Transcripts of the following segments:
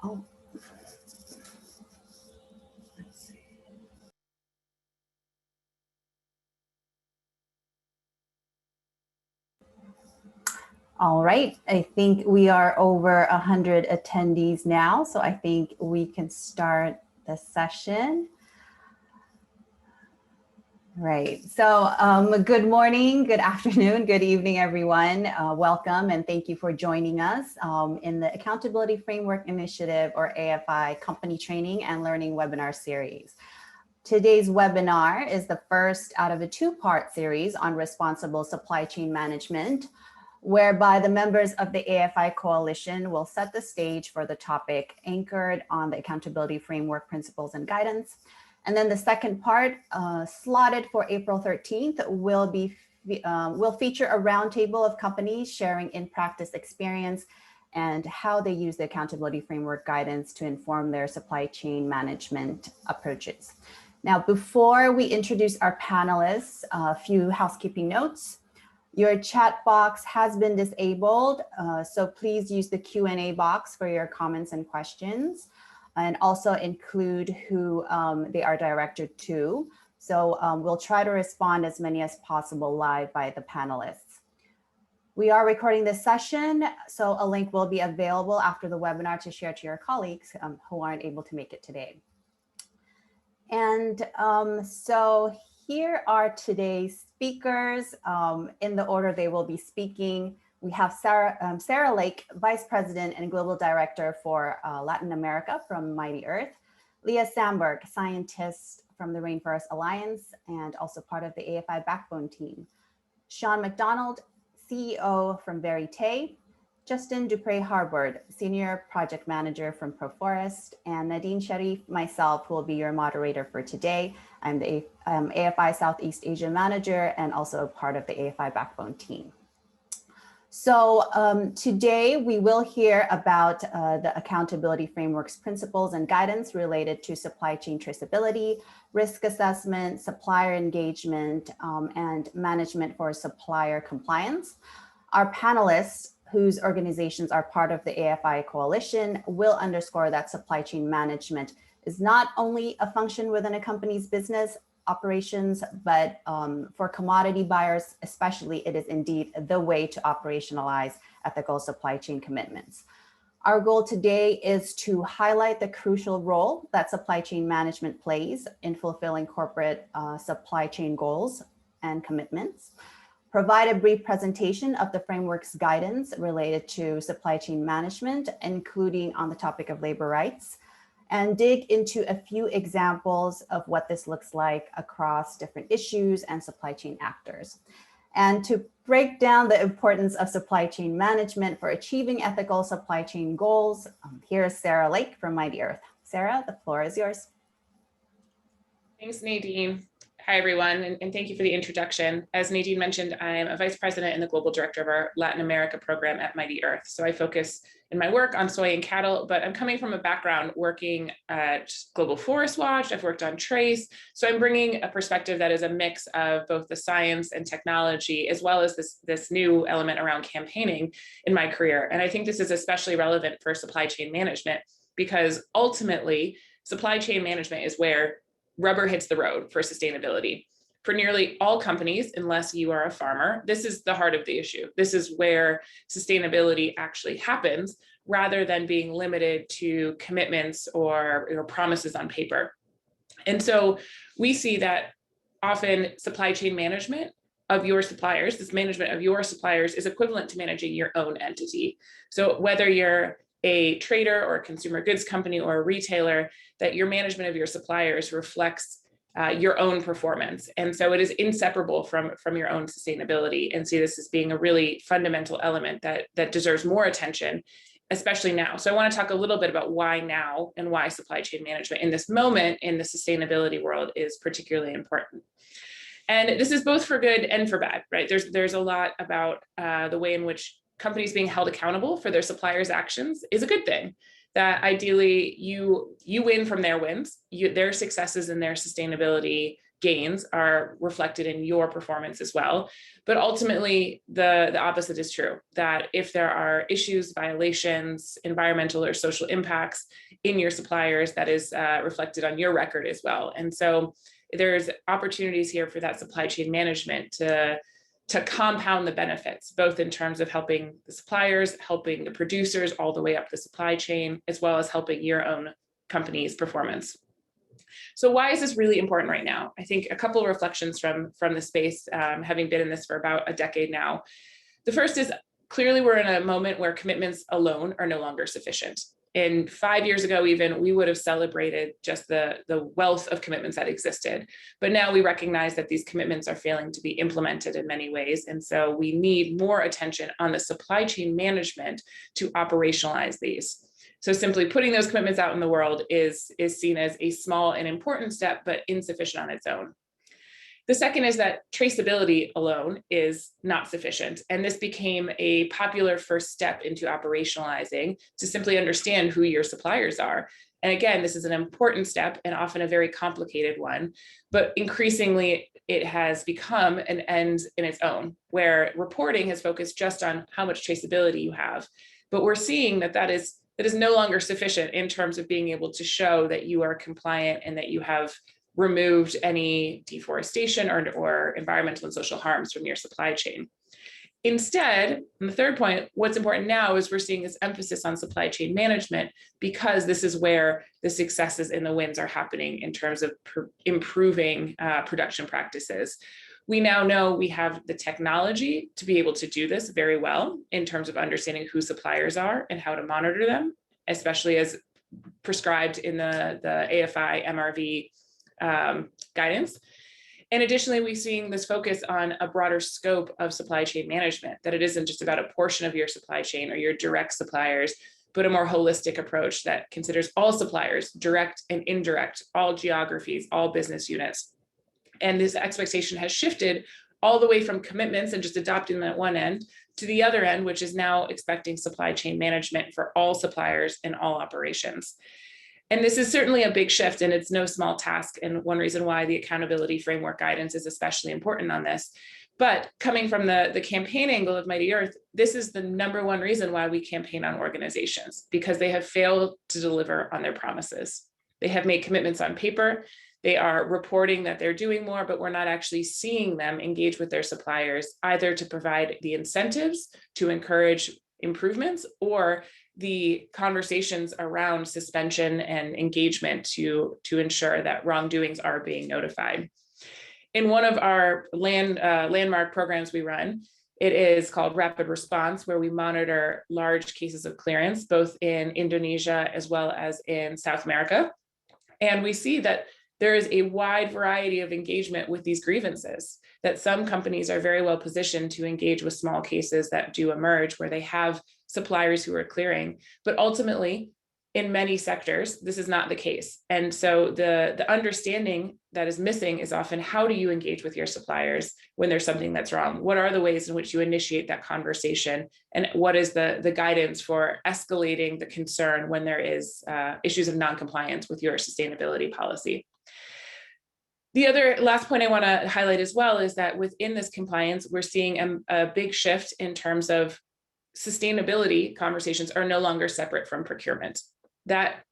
Oh. All right, I think we are over 100 attendees now, so I think we can start the session. Right, so good morning, good afternoon, good evening, everyone. Welcome and thank you for joining us in the Accountability Framework Initiative, or AFI, Company Training and Learning webinar series. Today's webinar is the first out of a two-part series on responsible supply chain management, whereby the members of the AFI Coalition will set the stage for the topic anchored on the Accountability Framework Principles and Guidance. And then the second part, slotted for April 13th, will feature a roundtable of companies sharing in-practice experience and how they use the Accountability Framework guidance to inform their supply chain management approaches. Now, before we introduce our panelists, a few housekeeping notes. Your chat box has been disabled, so please use the Q&A box for your comments and questions, and also include who they are directed to. So we'll try to respond as many as possible live by the panelists. We are recording this session, so a link will be available after the webinar to share to your colleagues who aren't able to make it today. And so here are today's speakers in the order they will be speaking. We have Sarah Lake, Vice President and Global Director for Latin America from Mighty Earth. Leah Samberg, scientist from the Rainforest Alliance and also part of the AFI Backbone team. Shawn MacDonald, CEO from Verité. Justin Dupré-Harbord, Senior Project Manager from Proforest, and Nadine Syarief, myself, who will be your moderator for today. I'm the AFI Southeast Asia Manager and also a part of the AFI Backbone team. So today we will hear about the Accountability Framework's principles and guidance related to supply chain traceability, risk assessment, supplier engagement, and management for supplier compliance. Our panelists, whose organizations are part of the AFI Coalition, will underscore that supply chain management is not only a function within a company's business operations, but for commodity buyers especially, it is indeed the way to operationalize ethical supply chain commitments. Our goal today is to highlight the crucial role that supply chain management plays in fulfilling corporate supply chain goals and commitments, provide a brief presentation of the framework's guidance related to supply chain management, including on the topic of labor rights, and dig into a few examples of what this looks like across different issues and supply chain actors. And to break down the importance of supply chain management for achieving ethical supply chain goals, here's Sarah Lake from Mighty Earth. Sarah, the floor is yours. Thanks, Nadine. Hi, everyone, and thank you for the introduction. As Nadine mentioned, I'm a vice president and the global director of our Latin America program at Mighty Earth. So I focus in my work on soy and cattle, but I'm coming from a background working at Global Forest Watch. I've worked on Trace. So I'm bringing a perspective that is a mix of both the science and technology, as well as this new element around campaigning in my career. And I think this is especially relevant for supply chain management, because ultimately supply chain management is where rubber hits the road for sustainability. For nearly all companies, unless you are a farmer, this is the heart of the issue. This is where sustainability actually happens, rather than being limited to commitments or promises on paper. And so we see that often supply chain management of your suppliers, this management of your suppliers, is equivalent to managing your own entity. So whether you're a trader or a consumer goods company or a retailer, that your management of your suppliers reflects your own performance. And so it is inseparable from your own sustainability, and see this as being a really fundamental element that deserves more attention, especially now. So I want to talk a little bit about why now and why supply chain management in this moment in the sustainability world is particularly important. And this is both for good and for bad, right? There's a lot about the way in which companies being held accountable for their suppliers' actions is a good thing. That ideally you win from their wins, their successes and their sustainability gains are reflected in your performance as well. But ultimately, the opposite is true, that if there are issues, violations, environmental or social impacts in your suppliers, that is reflected on your record as well. And so there's opportunities here for that supply chain management to compound the benefits, both in terms of helping the suppliers, helping the producers all the way up the supply chain, as well as helping your own company's performance. So why is this really important right now? I think a couple of reflections from the space, having been in this for about a decade now. The first is clearly we're in a moment where commitments alone are no longer sufficient. And 5 years ago, even, we would have celebrated just the wealth of commitments that existed. But now we recognize that these commitments are failing to be implemented in many ways. And so we need more attention on the supply chain management to operationalize these. So simply putting those commitments out in the world is seen as a small and important step, but insufficient on its own. The second is that traceability alone is not sufficient. And this became a popular first step into operationalizing, to simply understand who your suppliers are. And again, this is an important step and often a very complicated one, but increasingly it has become an end in its own, where reporting has focused just on how much traceability you have. But we're seeing that is no longer sufficient in terms of being able to show that you are compliant and that you have removed any deforestation or environmental and social harms from your supply chain. Instead, and the third point, what's important now is we're seeing this emphasis on supply chain management, because this is where the successes and the wins are happening in terms of improving production practices. We now know we have the technology to be able to do this very well in terms of understanding who suppliers are and how to monitor them, especially as prescribed in the AFI MRV guidance. And additionally, we're seeing this focus on a broader scope of supply chain management, that it isn't just about a portion of your supply chain or your direct suppliers, but a more holistic approach that considers all suppliers, direct and indirect, all geographies, all business units. And this expectation has shifted all the way from commitments and just adopting them at one end to the other end, which is now expecting supply chain management for all suppliers and all operations. And this is certainly a big shift, and it's no small task, and one reason why the accountability framework guidance is especially important on this. But coming from the campaign angle of Mighty Earth, this is the number one reason why we campaign on organizations, because they have failed to deliver on their promises. They have made commitments on paper. They are reporting that they're doing more, but we're not actually seeing them engage with their suppliers, either to provide the incentives to encourage improvements or the conversations around suspension and engagement to ensure that wrongdoings are being notified. In one of our landmark programs we run, it is called Rapid Response, where we monitor large cases of clearance, both in Indonesia as well as in South America. And we see that there is a wide variety of engagement with these grievances, that some companies are very well positioned to engage with small cases that do emerge where they have suppliers who are clearing, but ultimately in many sectors, this is not the case. And so the understanding that is missing is often, how do you engage with your suppliers when there's something that's wrong? What are the ways in which you initiate that conversation? And what is the guidance for escalating the concern when there is issues of non-compliance with your sustainability policy? The other last point I want to highlight as well is that within this compliance, we're seeing a big shift in terms of sustainability conversations are no longer separate from procurement. That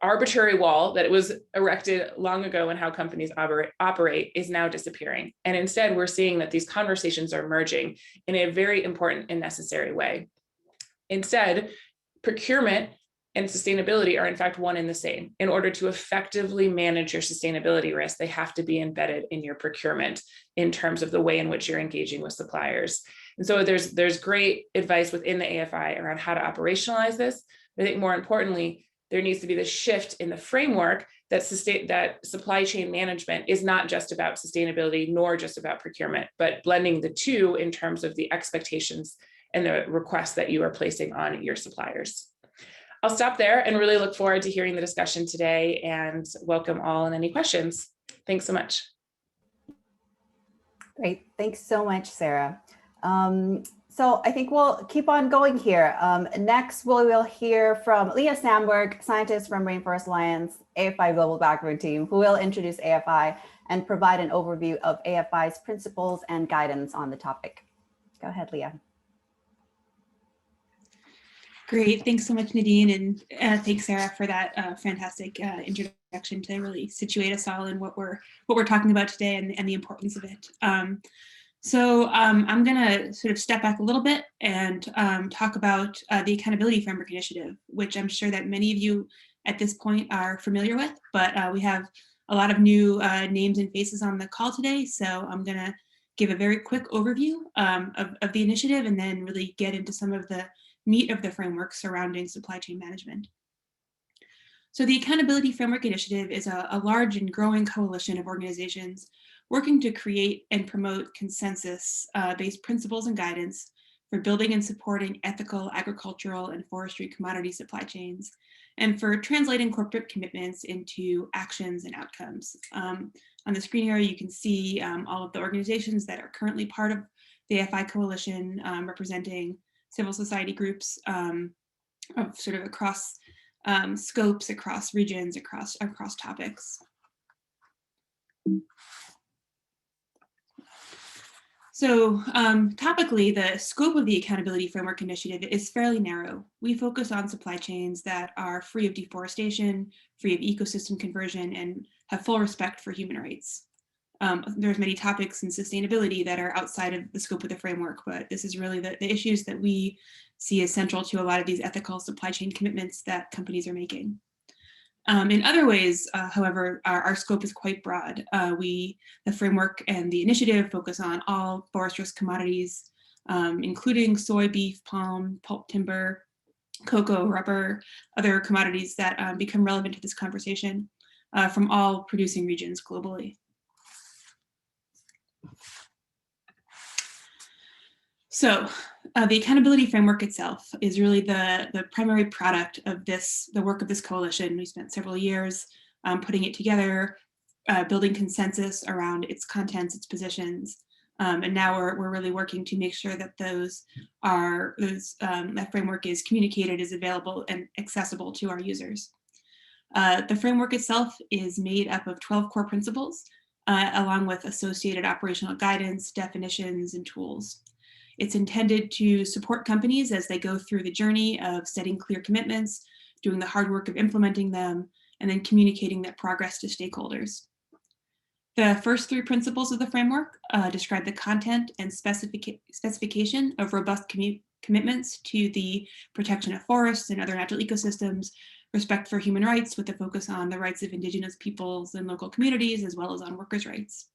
arbitrary wall that was erected long ago in how companies operate is now disappearing. And instead, we're seeing that these conversations are merging in a very important and necessary way. Instead, procurement and sustainability are in fact one and the same. In order to effectively manage your sustainability risk, they have to be embedded in your procurement in terms of the way in which you're engaging with suppliers. And so there's great advice within the AFI around how to operationalize this. But I think more importantly, there needs to be the shift in the framework that supply chain management is not just about sustainability, nor just about procurement, but blending the two in terms of the expectations and the requests that you are placing on your suppliers. I'll stop there and really look forward to hearing the discussion today, and welcome all and any questions. Thanks so much. Great. Thanks so much, Sarah. So I think we'll keep on going here. Next, we will hear from Leah Samberg, scientist from Rainforest Alliance, AFI Global Backroom Team, who will introduce AFI and provide an overview of AFI's principles and guidance on the topic. Go ahead, Leah. Great, thanks so much, Nadine, and thanks, Sarah, for that fantastic introduction to really situate us all in what we're talking about today and the importance of it. So I'm going to sort of step back a little bit and talk about the Accountability Framework Initiative, which I'm sure that many of you at this point are familiar with, but we have a lot of new names and faces on the call today. So I'm going to give a very quick overview of the initiative and then really get into some of the meat of the framework surrounding supply chain management. So the Accountability Framework Initiative is a large and growing coalition of organizations working to create and promote consensus-based principles and guidance for building and supporting ethical agricultural and forestry commodity supply chains, and for translating corporate commitments into actions and outcomes. On the screen here, you can see all of the organizations that are currently part of the AFI coalition, representing civil society groups of sort of across scopes, across regions, across topics. So topically, the scope of the Accountability Framework Initiative is fairly narrow. We focus on supply chains that are free of deforestation, free of ecosystem conversion, and have full respect for human rights. There's many topics in sustainability that are outside of the scope of the framework, but this is really the issues that we see as central to a lot of these ethical supply chain commitments that companies are making. In other ways, however, our scope is quite broad. The framework and the initiative focus on all forest risk commodities, including soy, beef, palm, pulp timber, cocoa, rubber, other commodities that become relevant to this conversation from all producing regions globally. So the accountability framework itself is really the primary product of the work of this coalition. We spent several years putting it together, building consensus around its contents, its positions, and now we're really working to make sure that that framework is communicated, is available and accessible to our users. The framework itself is made up of 12 core principles, along with associated operational guidance, definitions, and tools. It's intended to support companies as they go through the journey of setting clear commitments, doing the hard work of implementing them, and then communicating that progress to stakeholders. The first 3 principles of the framework describe the content and specification of robust commitments to the protection of forests and other natural ecosystems, respect for human rights with a focus on the rights of Indigenous peoples and local communities, as well as on workers' rights.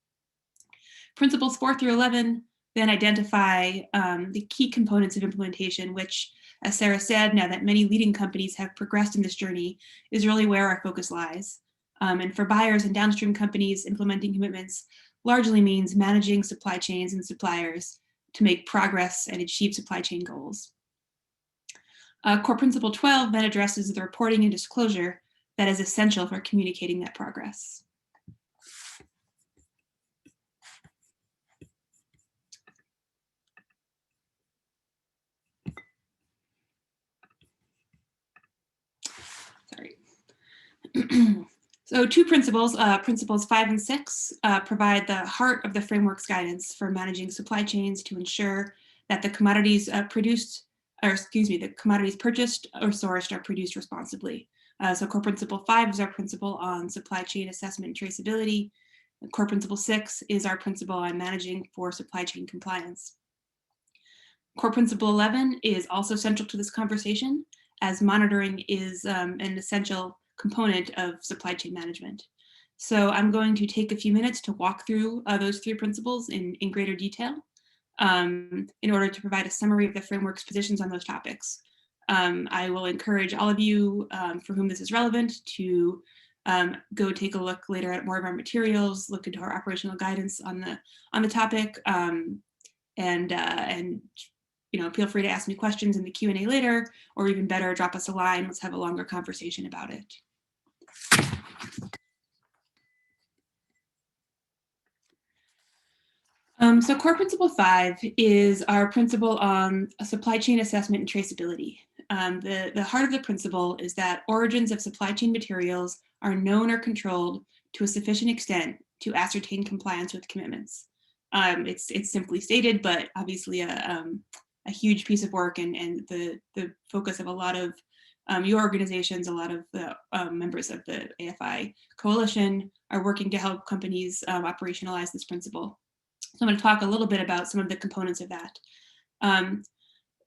Principles 4 through 11 then identify the key components of implementation, which, as Sarah said, now that many leading companies have progressed in this journey, is really where our focus lies. And for buyers and downstream companies, implementing commitments largely means managing supply chains and suppliers to make progress and achieve supply chain goals. Core Principle 12 then addresses the reporting and disclosure that is essential for communicating that progress. Sorry. So 2 principles, principles 5 and 6, provide the heart of the framework's guidance for managing supply chains to ensure that the commodities the commodities purchased or sourced are produced responsibly. So Core Principle 5 is our principle on supply chain assessment and traceability. And Core Principle 6 is our principle on managing for supply chain compliance. Core Principle 11 is also central to this conversation, as monitoring is an essential component of supply chain management. So I'm going to take a few minutes to walk through those 3 principles in greater detail in order to provide a summary of the framework's positions on those topics. I will encourage all of you for whom this is relevant to go take a look later at more of our materials, look into our operational guidance on the topic, and feel free to ask me questions in the Q&A later, or even better, drop us a line. Let's have a longer conversation about it. So Core Principle 5 is our principle on supply chain assessment and traceability. The heart of the principle is that origins of supply chain materials are known or controlled to a sufficient extent to ascertain compliance with commitments. It's simply stated, but obviously a huge piece of work, and the focus of a lot of your organizations, a lot of the members of the AFI coalition are working to help companies operationalize this principle. So I'm going to talk a little bit about some of the components of that.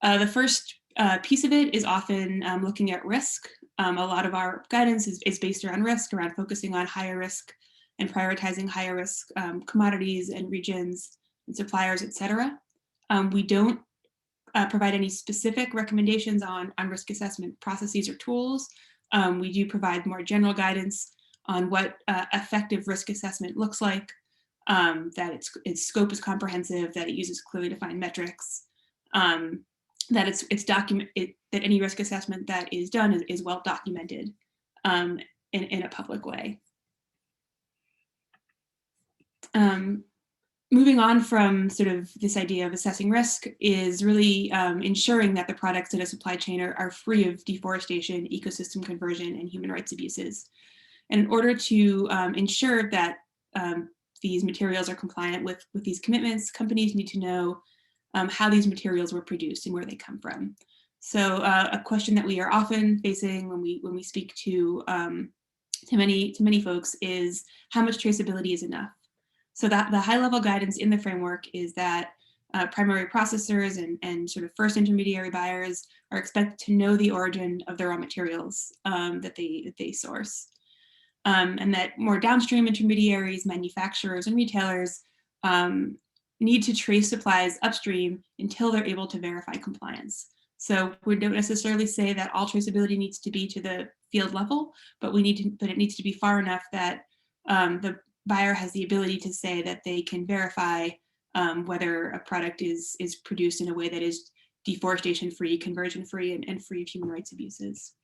The first piece of it is often looking at risk. A lot of our guidance is based around risk, around focusing on higher risk and prioritizing higher risk commodities and regions and suppliers, et cetera. We don't provide any specific recommendations on risk assessment processes or tools. We do provide more general guidance on what effective risk assessment looks like, that its scope is comprehensive, that it uses clearly defined metrics, that that any risk assessment that is done is well documented in a public way. Moving on from sort of this idea of assessing risk is really ensuring that the products in a supply chain are free of deforestation, ecosystem conversion, and human rights abuses. And in order to ensure that these materials are compliant with these commitments, companies need to know how these materials were produced and where they come from. So a question that we are often facing when we speak to many folks is how much traceability is enough. So that the high level guidance in the framework is that primary processors and sort of first intermediary buyers are expected to know the origin of their raw materials that they source. And that more downstream intermediaries, manufacturers, and retailers need to trace supplies upstream until they're able to verify compliance. So we don't necessarily say that all traceability needs to be to the field level, but it needs to be far enough that the buyer has the ability to say that they can verify whether a product is produced in a way that is deforestation free, conversion free, and free of human rights abuses.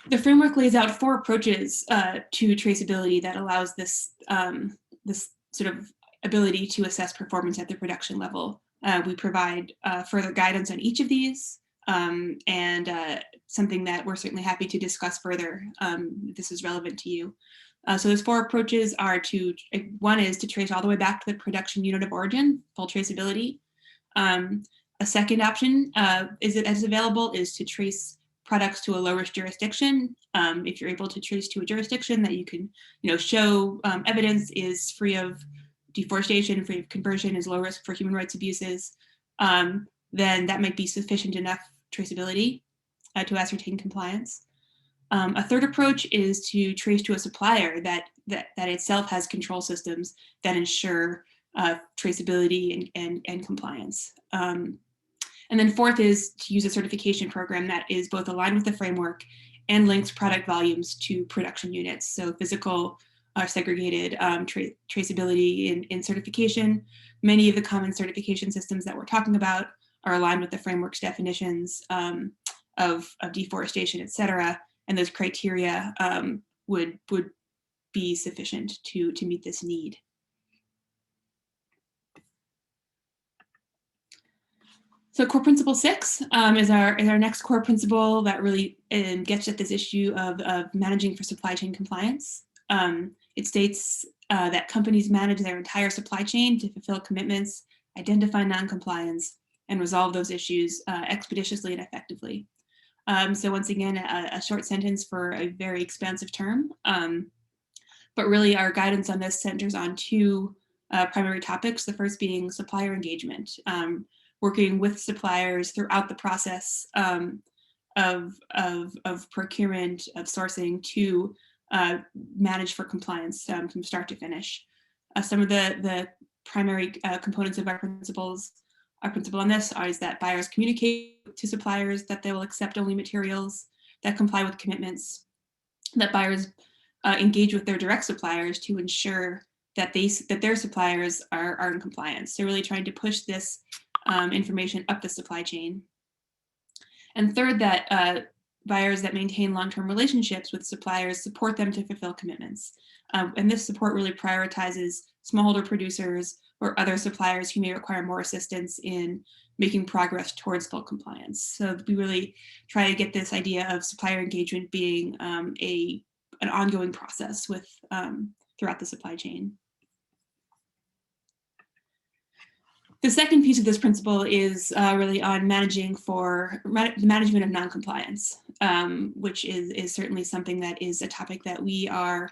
The framework lays out 4 approaches to traceability that allows this sort of ability to assess performance at the production level. We provide further guidance on each of these, and something that we're certainly happy to discuss further if this is relevant to you. So those 4 approaches are one is to trace all the way back to the production unit of origin, full traceability. A second option as available is to trace products to a low-risk jurisdiction. If you're able to trace to a jurisdiction that you can show evidence is free of deforestation, free of conversion, is low risk for human rights abuses, then that might be sufficient enough traceability to ascertain compliance. A third approach is to trace to a supplier that itself has control systems that ensure traceability and compliance. And then fourth is to use a certification program that is both aligned with the framework and links product volumes to production units. So physical segregated traceability in certification. Many of the common certification systems that we're talking about are aligned with the framework's definitions of deforestation, et cetera. And those criteria would be sufficient to meet this need. So core principle 6 is our next core principle that really gets at this issue of managing for supply chain compliance. It states that companies manage their entire supply chain to fulfill commitments, identify non-compliance, and resolve those issues expeditiously and effectively. So once again, a short sentence for a very expansive term, but really our guidance on this centers on 2 primary topics. The first being supplier engagement, working with suppliers throughout the process of procurement, of sourcing to manage for compliance from start to finish. Some of the primary components of our principle on this is that buyers communicate to suppliers that they will accept only materials that comply with commitments, that buyers engage with their direct suppliers to ensure that their suppliers are in compliance. So really trying to push this information up the supply chain. And third, that buyers that maintain long-term relationships with suppliers support them to fulfill commitments. And this support really prioritizes smallholder producers or other suppliers who may require more assistance in making progress towards full compliance. So we really try to get this idea of supplier engagement being a an ongoing process with throughout the supply chain. The second piece of this principle is really on management of noncompliance, which is certainly something that is a topic that we are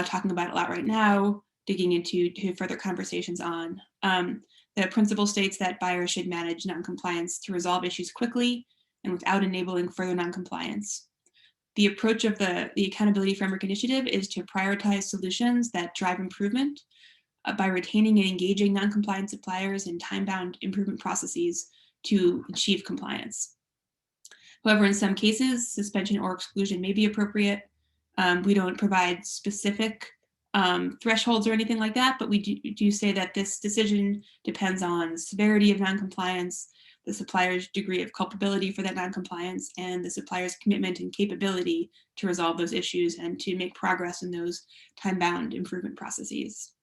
talking about a lot right now, digging into further conversations on. The principle states that buyers should manage noncompliance to resolve issues quickly and without enabling further noncompliance. The approach of the Accountability Framework Initiative is to prioritize solutions that drive improvement by retaining and engaging non-compliant suppliers in time-bound improvement processes to achieve compliance. However, in some cases, suspension or exclusion may be appropriate. We don't provide specific thresholds or anything like that, but we do say that this decision depends on the severity of non-compliance, the supplier's degree of culpability for that non-compliance, and the supplier's commitment and capability to resolve those issues and to make progress in those time-bound improvement processes.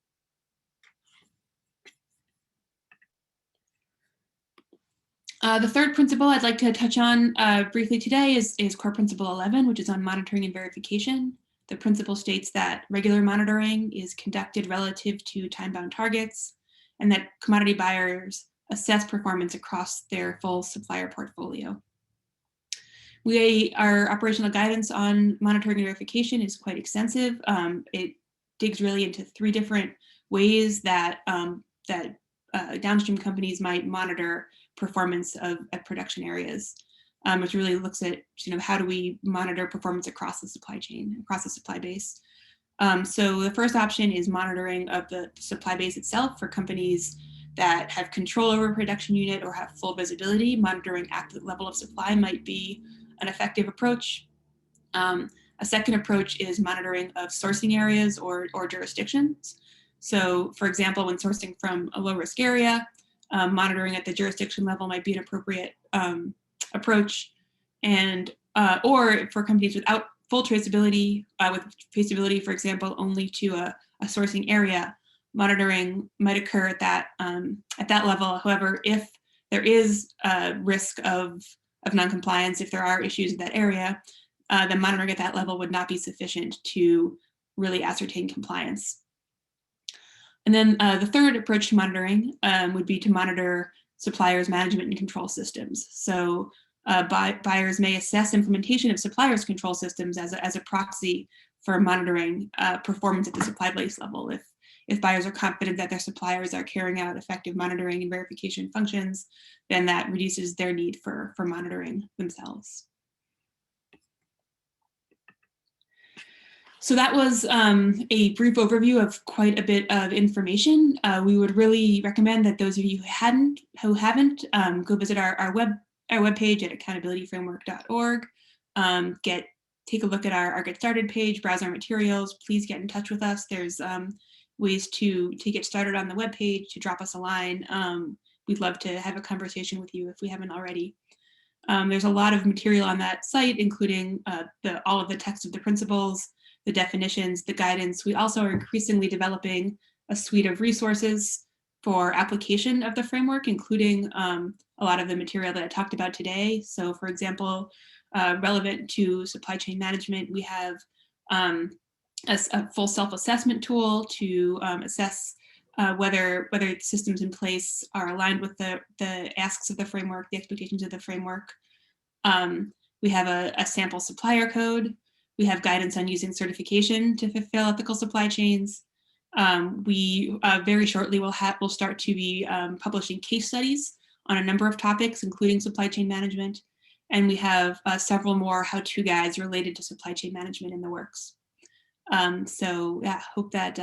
The third principle I'd like to touch on briefly today is core principle 11, which is on monitoring and verification. The principle states that regular monitoring is conducted relative to time-bound targets and that commodity buyers assess performance across their full supplier portfolio. Our operational guidance on monitoring and verification is quite extensive. It digs really into 3 different ways that, downstream companies might monitor performance at production areas, which really looks at how do we monitor performance across the supply chain, across the supply base. So the first option is monitoring of the supply base itself for companies that have control over a production unit or have full visibility. Monitoring at the level of supply might be an effective approach. A second approach is monitoring of sourcing areas or jurisdictions. So for example, when sourcing from a low-risk area, monitoring at the jurisdiction level might be an appropriate approach. And or for companies without full traceability, with traceability, for example, only to a sourcing area, monitoring might occur at that level. However, if there is a risk of noncompliance, if there are issues in that area, then monitoring at that level would not be sufficient to really ascertain compliance. And then the third approach to monitoring would be to monitor suppliers' management and control systems. So buyers may assess implementation of suppliers' control systems as a proxy for monitoring performance at the supply base level. If buyers are confident that their suppliers are carrying out effective monitoring and verification functions, then that reduces their need for monitoring themselves. So that was a brief overview of quite a bit of information. We would really recommend that those of you who haven't go visit our webpage at accountabilityframework.org. Take a look at our Get Started page, browse our materials. Please get in touch with us. There's ways to get started on the webpage, to drop us a line. We'd love to have a conversation with you if we haven't already. There's a lot of material on that site, including all of the text of the principles, the definitions, the guidance. We also are increasingly developing a suite of resources for application of the framework, including a lot of the material that I talked about today. So for example, relevant to supply chain management, we have a full self-assessment tool to assess whether systems in place are aligned with the asks of the framework, the expectations of the framework. We have a sample supplier code. We have guidance on using certification to fulfill ethical supply chains. We very shortly will start to be publishing case studies on a number of topics, including supply chain management. And we have several more how-to guides related to supply chain management in the works. So yeah, hope that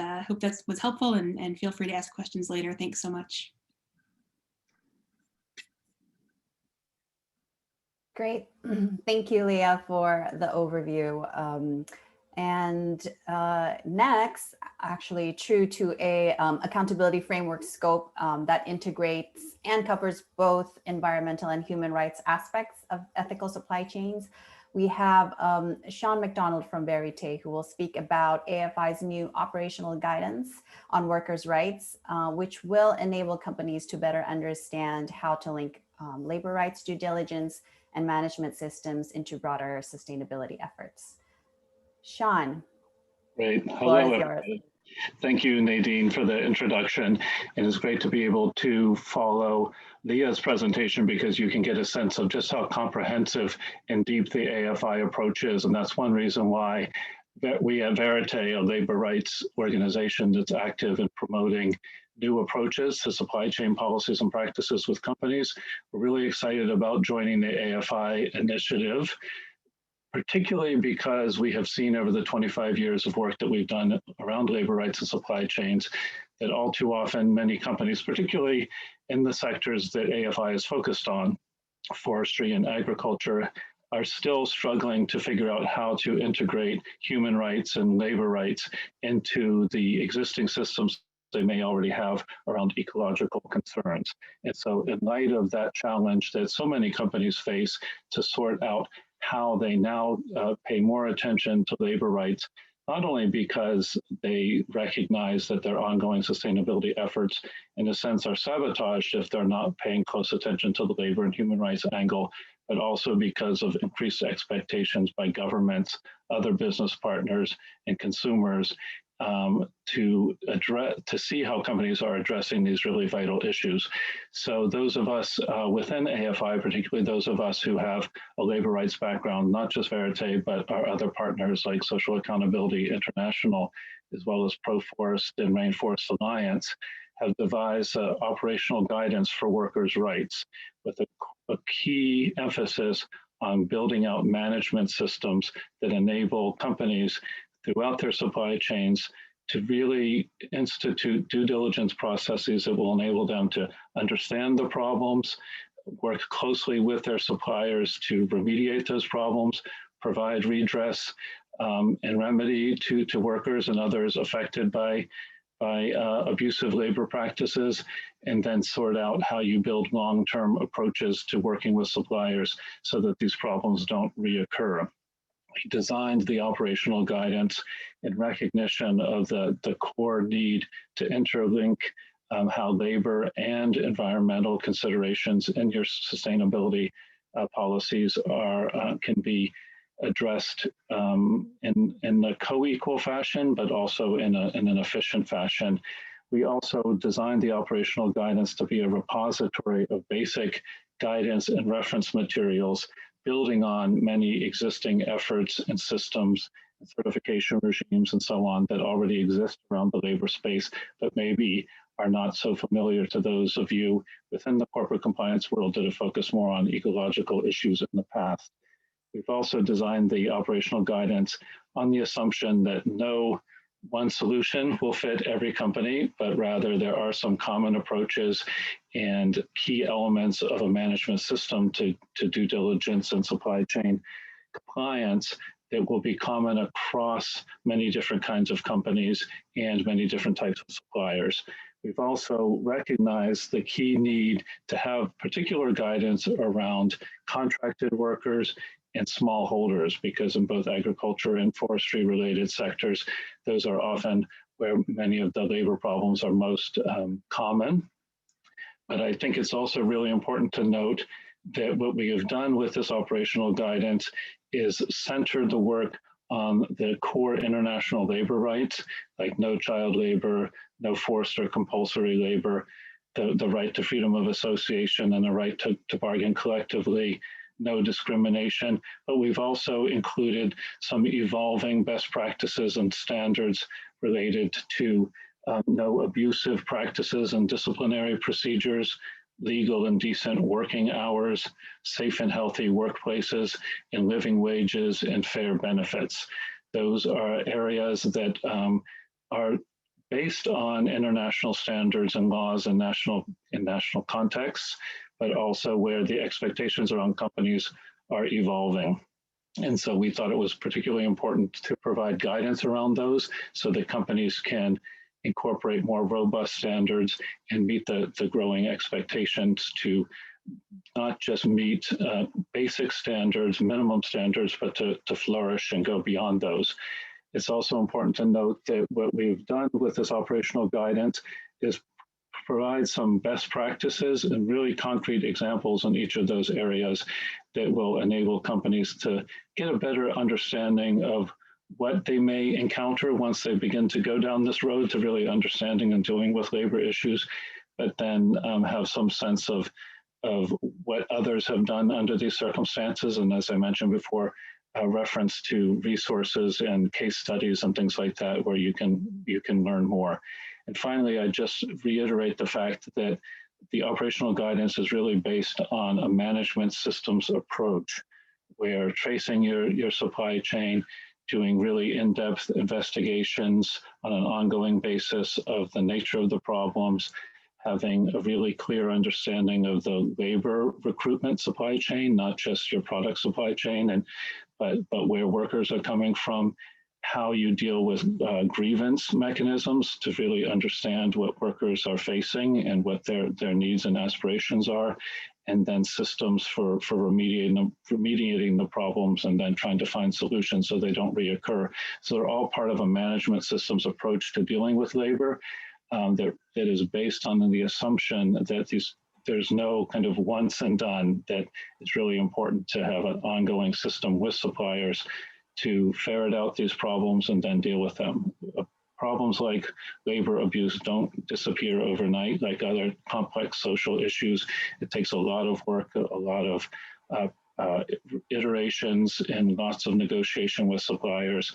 was helpful, and feel free to ask questions later. Thanks so much. Great. Thank you, Leah, for the overview. Next, actually true to a accountability framework scope that integrates and covers both environmental and human rights aspects of ethical supply chains, we have Shawn MacDonald from Verité, who will speak about AFI's new operational guidance on workers' rights, which will enable companies to better understand how to link labor rights, due diligence, and management systems into broader sustainability efforts. Shawn, Great. Floor Hello, is yours. everybody. Thank you, Nadine, for the introduction. It is great to be able to follow Leah's presentation because you can get a sense of just how comprehensive and deep the AFI approach is. And that's one reason why we at Verité, a labor rights organization that's active in promoting new approaches to supply chain policies and practices with companies. We're really excited about joining the AFI initiative, particularly because we have seen over the 25 years of work that we've done around labor rights and supply chains that all too often many companies, particularly in the sectors that AFI is focused on, forestry and agriculture, are still struggling to figure out how to integrate human rights and labor rights into the existing systems they may already have around ecological concerns. And so in light of that challenge that so many companies face to sort out how they now pay more attention to labor rights, not only because they recognize that their ongoing sustainability efforts, in a sense, are sabotaged if they're not paying close attention to the labor and human rights angle, but also because of increased expectations by governments, other business partners, and consumers to see how companies are addressing these really vital issues. So those of us within AFI, particularly those of us who have a labor rights background, not just Verité, but our other partners like Social Accountability International, as well as Proforest and Rainforest Alliance, have devised operational guidance for workers' rights with a key emphasis on building out management systems that enable companies throughout their supply chains to really institute due diligence processes that will enable them to understand the problems, work closely with their suppliers to remediate those problems, provide redress and remedy to workers and others affected by abusive labor practices, and then sort out how you build long-term approaches to working with suppliers so that these problems don't reoccur. We designed the operational guidance in recognition of the core need to interlink how labor and environmental considerations in your sustainability policies can be addressed in a co-equal fashion, but also in an efficient fashion. We also designed the operational guidance to be a repository of basic guidance and reference materials, building on many existing efforts and systems and certification regimes and so on that already exist around the labor space, but maybe are not so familiar to those of you within the corporate compliance world that have focused more on ecological issues in the past. We've also designed the operational guidance on the assumption that no one solution will fit every company, but rather there are some common approaches and key elements of a management system to due diligence and supply chain compliance that will be common across many different kinds of companies and many different types of suppliers. We've also recognized the key need to have particular guidance around contracted workers and smallholders, because in both agriculture and forestry related sectors, those are often where many of the labor problems are most common. But I think it's also really important to note that what we have done with this operational guidance is center the work on the core international labor rights, like no child labor, no forced or compulsory labor, the right to freedom of association and the right to bargain collectively, no discrimination, but we've also included some evolving best practices and standards related to no abusive practices and disciplinary procedures, legal and decent working hours, safe and healthy workplaces, and living wages and fair benefits. Those are areas that are based on international standards and laws in national contexts, but also where the expectations around companies are evolving. And so we thought it was particularly important to provide guidance around those so that companies can incorporate more robust standards and meet the growing expectations to not just meet basic standards, minimum standards, but to flourish and go beyond those. It's also important to note that what we've done with this operational guidance is provide some best practices and really concrete examples in each of those areas that will enable companies to get a better understanding of what they may encounter once they begin to go down this road to really understanding and dealing with labor issues, but then have some sense of what others have done under these circumstances. And as I mentioned before, a reference to resources and case studies and things like that, where you can learn more. And finally, I just reiterate the fact that the operational guidance is really based on a management systems approach, where tracing your supply chain, doing really in-depth investigations on an ongoing basis of the nature of the problems, having a really clear understanding of the labor recruitment supply chain, not just your product supply chain, but where workers are coming from, how you deal with grievance mechanisms to really understand what workers are facing and what their needs and aspirations are, and then systems for remediating the problems and then trying to find solutions so they don't reoccur. So they're all part of a management systems approach to dealing with labor that is based on the assumption that there's no kind of once and done, that it's really important to have an ongoing system with suppliers to ferret out these problems and then deal with them. Problems like labor abuse don't disappear overnight, like other complex social issues. It takes a lot of work, a lot of iterations and lots of negotiation with suppliers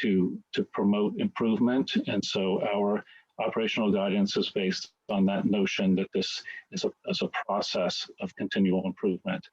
to promote improvement. And so our operational guidance is based on that notion that this is a process of continual improvement.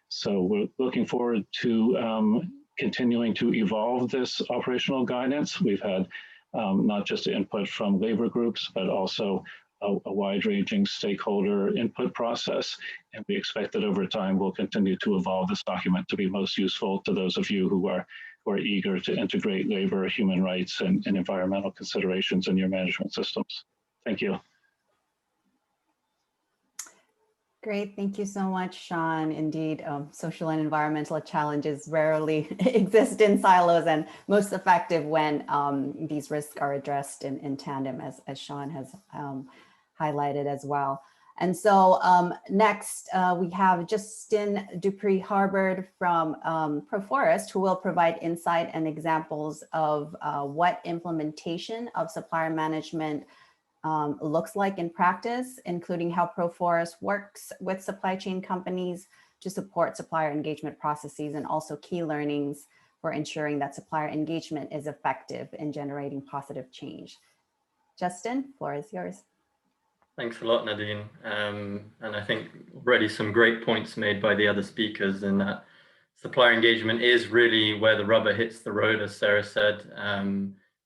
So we're looking forward to continuing to evolve this operational guidance. We've had not just input from labor groups, but also a wide-ranging stakeholder input process. And we expect that over time, we'll continue to evolve this document to be most useful to those of you who are eager to integrate labor, human rights, and environmental considerations in your management systems. Thank you. Great, thank you so much, Shawn. Indeed, social and environmental challenges rarely exist in silos, and most effective when these risks are addressed in tandem, as Shawn has highlighted as well. And so next, we have Justin Dupré-Harbord from Proforest, who will provide insight and examples of what implementation of supplier management looks like in practice, including how Proforest works with supply chain companies to support supplier engagement processes, and also key learnings for ensuring that supplier engagement is effective in generating positive change. Justin, floor is yours. Thanks a lot, Nadine. And I think already some great points made by the other speakers, in that supplier engagement is really where the rubber hits the road, as Sarah said.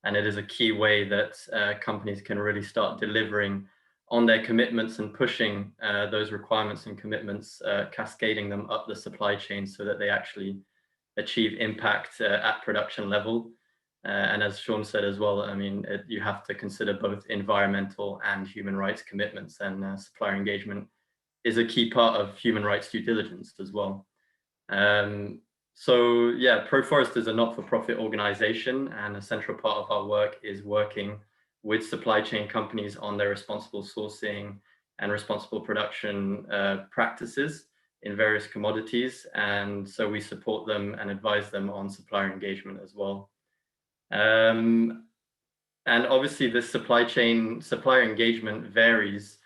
And it is a key way that companies can really start delivering on their commitments and pushing those requirements and commitments, cascading them up the supply chain so that they actually achieve impact at production level. And as Shawn said as well, I mean, you have to consider both environmental and human rights commitments, and supplier engagement is a key part of human rights due diligence as well. So yeah, Proforest is a not-for-profit organization, and a central part of our work is working with supply chain companies on their responsible sourcing and responsible production practices in various commodities. And so we support them and advise them on supplier engagement as well. And obviously this supplier engagement varies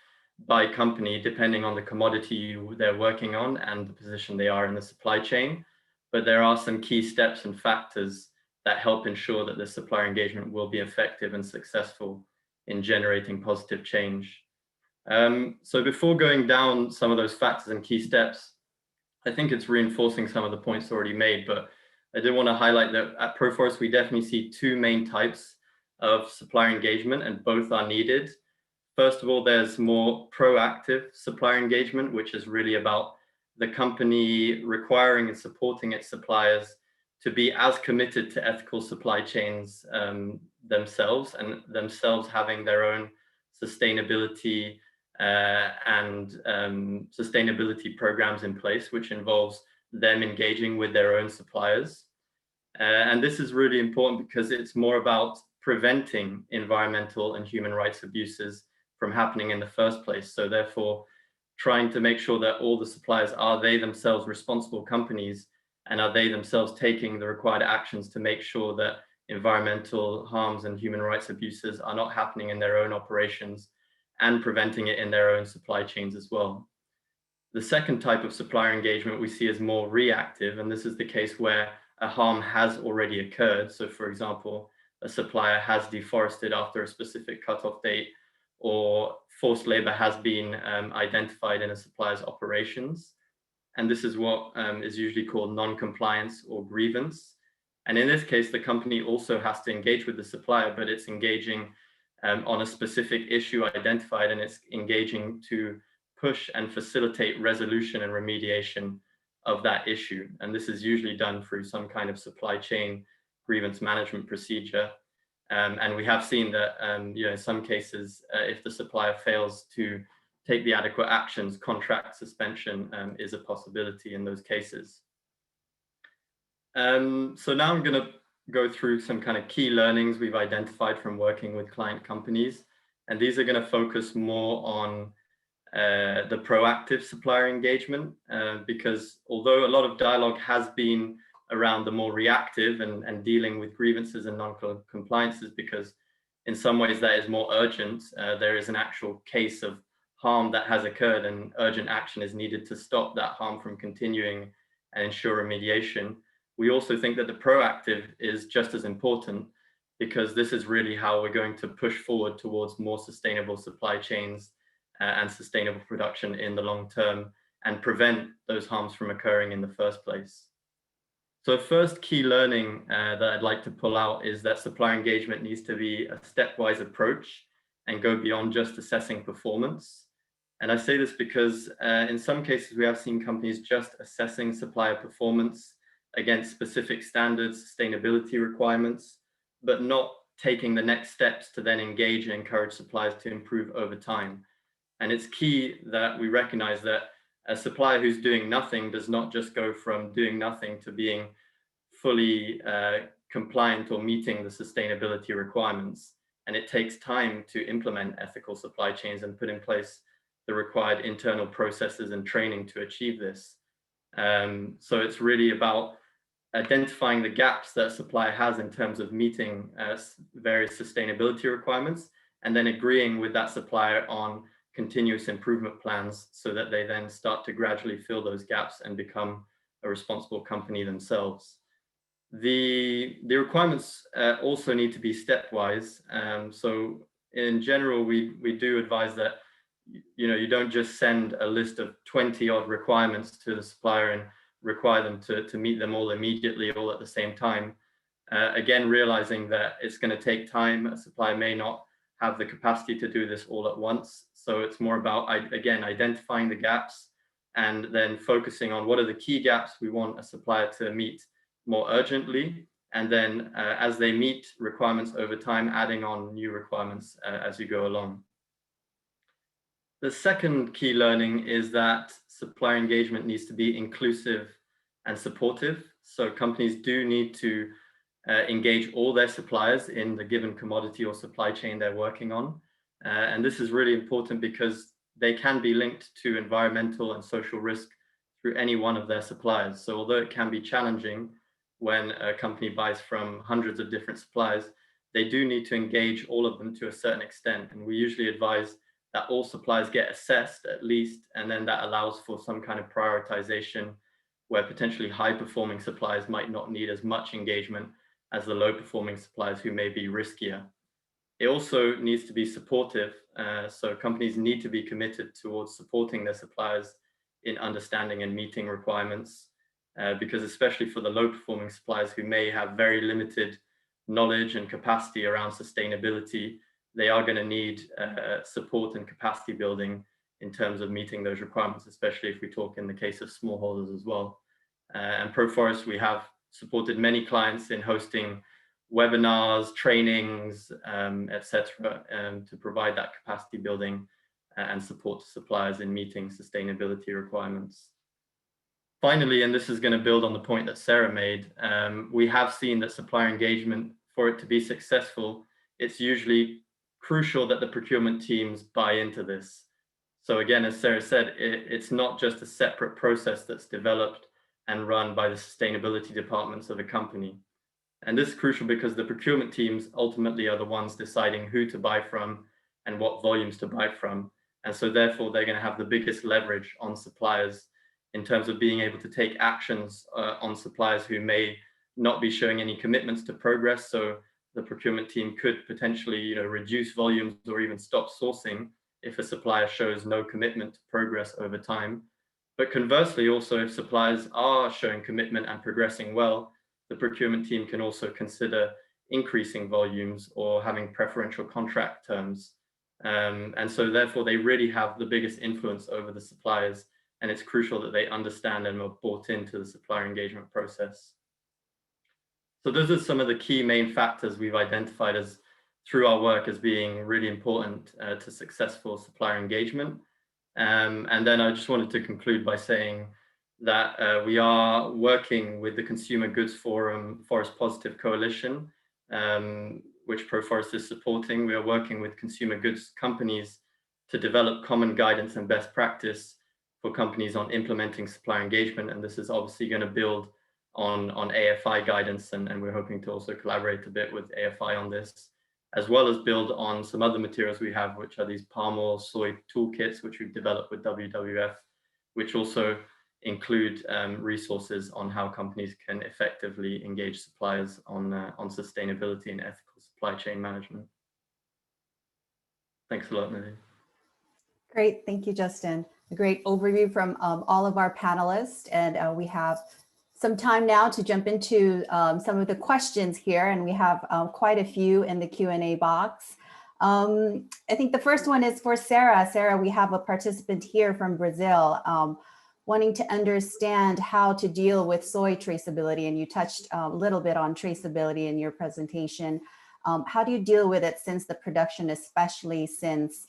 by company depending on the commodity they're working on and the position they are in the supply chain. But there are some key steps and factors that help ensure that the supplier engagement will be effective and successful in generating positive change. So before going down some of those factors and key steps, I think it's reinforcing some of the points already made, but I did want to highlight that at Proforest, we definitely see two main types of supplier engagement, and both are needed. First of all, there's more proactive supplier engagement, which is really about the company requiring and supporting its suppliers to be as committed to ethical supply chains themselves, and themselves having their own sustainability and sustainability programs in place, which involves them engaging with their own suppliers. And this is really important because it's more about preventing environmental and human rights abuses from happening in the first place. So therefore, trying to make sure that all the suppliers are they themselves responsible companies, and are they themselves taking the required actions to make sure that environmental harms and human rights abuses are not happening in their own operations and preventing it in their own supply chains as well. The second type of supplier engagement we see as more reactive, and this is the case where a harm has already occurred. So for example, a supplier has deforested after a specific cutoff date, or forced labor has been identified in a supplier's operations. And this is what is usually called non-compliance or grievance. And in this case, the company also has to engage with the supplier, but it's engaging on a specific issue identified, and it's engaging to push and facilitate resolution and remediation of that issue. And this is usually done through some kind of supply chain grievance management procedure. And we have seen that in some cases, if the supplier fails to take the adequate actions, contract suspension is a possibility in those cases. So now I'm going to go through some kind of key learnings we've identified from working with client companies. And these are going to focus more on the proactive supplier engagement, because although a lot of dialogue has been around the more reactive and dealing with grievances and non-compliances, because in some ways that is more urgent, there is an actual case of harm that has occurred and urgent action is needed to stop that harm from continuing and ensure remediation. We also think that the proactive is just as important, because this is really how we're going to push forward towards more sustainable supply chains and sustainable production in the long term and prevent those harms from occurring in the first place. So first key learning that I'd like to pull out is that supplier engagement needs to be a stepwise approach and go beyond just assessing performance. And I say this because in some cases we have seen companies just assessing supplier performance against specific standards, sustainability requirements, but not taking the next steps to then engage and encourage suppliers to improve over time. And it's key that we recognize that a supplier who's doing nothing does not just go from doing nothing to being fully compliant or meeting the sustainability requirements. And it takes time to implement ethical supply chains and put in place the required internal processes and training to achieve this. So it's really about identifying the gaps that a supplier has in terms of meeting various sustainability requirements, and then agreeing with that supplier on continuous improvement plans so that they then start to gradually fill those gaps and become a responsible company themselves. The requirements also need to be stepwise. So in general, we do advise that you don't just send a list of 20 odd requirements to the supplier and require them to meet them all immediately, all at the same time. Again, realizing that it's going to take time. A supplier may not have the capacity to do this all at once. So it's more about, again, identifying the gaps and then focusing on what are the key gaps we want a supplier to meet more urgently. And then as they meet requirements over time, adding on new requirements as you go along. The second key learning is that supplier engagement needs to be inclusive and supportive. So companies do need to engage all their suppliers in the given commodity or supply chain they're working on. And this is really important because they can be linked to environmental and social risk through any one of their suppliers. So although it can be challenging when a company buys from hundreds of different suppliers, they do need to engage all of them to a certain extent. And we usually advise that all suppliers get assessed at least, and then that allows for some kind of prioritization where potentially high performing suppliers might not need as much engagement as the low performing suppliers who may be riskier. It also needs to be supportive. So companies need to be committed towards supporting their suppliers in understanding and meeting requirements, because especially for the low performing suppliers who may have very limited knowledge and capacity around sustainability, they are going to need support and capacity building in terms of meeting those requirements, especially if we talk in the case of smallholders as well. And Proforest, we have supported many clients in hosting webinars, trainings, etc., to provide that capacity building and support to suppliers in meeting sustainability requirements. Finally, and this is going to build on the point that Sarah made, we have seen that supplier engagement, for it to be successful, it's usually crucial that the procurement teams buy into this. So again, as Sarah said, it's not just a separate process that's developed and run by the sustainability departments of a company. And this is crucial because the procurement teams ultimately are the ones deciding who to buy from and what volumes to buy from. And so therefore, they're going to have the biggest leverage on suppliers in terms of being able to take actions on suppliers who may not be showing any commitments to progress. So the procurement team could potentially, reduce volumes or even stop sourcing if a supplier shows no commitment to progress over time. But conversely, also, if suppliers are showing commitment and progressing well, the procurement team can also consider increasing volumes or having preferential contract terms. And so therefore, they really have the biggest influence over the suppliers, and it's crucial that they understand and are bought into the supplier engagement process. So those are some of the key main factors we've identified as through our work as being really important to successful supplier engagement. And then I just wanted to conclude by saying that we are working with the Consumer Goods Forum Forest Positive Coalition, which Proforest is supporting. We are working with consumer goods companies to develop common guidance and best practice for companies on implementing supplier engagement. And this is obviously going to build on AFI guidance, and we're hoping to also collaborate a bit with AFI on this, as well as build on some other materials we have, which are these palm oil soy toolkits, which we've developed with WWF, which also include resources on how companies can effectively engage suppliers on sustainability and ethical supply chain management. Thanks a lot, Nadine. Great, thank you, Justin. A great overview from all of our panelists, and we have some time now to jump into some of the questions here, and we have quite a few in the Q&A box. I think the first one is for Sarah. Sarah, we have a participant here from Brazil wanting to understand how to deal with soy traceability, and you touched a little bit on traceability in your presentation. How do you deal with it since the production, especially since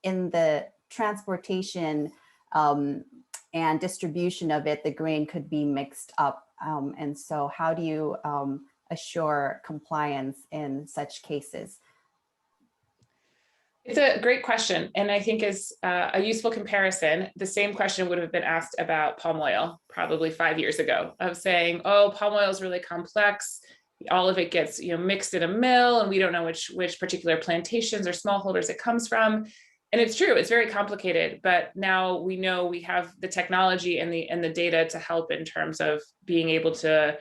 in the transportation and distribution of it, the grain could be mixed up. And so how do you assure compliance in such cases? It's a great question. And I think as a useful comparison, the same question would have been asked about palm oil probably 5 years ago, of saying, oh, palm oil is really complex. All of it gets mixed in a mill, and we don't know which particular plantations or smallholders it comes from. And it's true, it's very complicated, but now we know we have the technology and the data to help in terms of being able to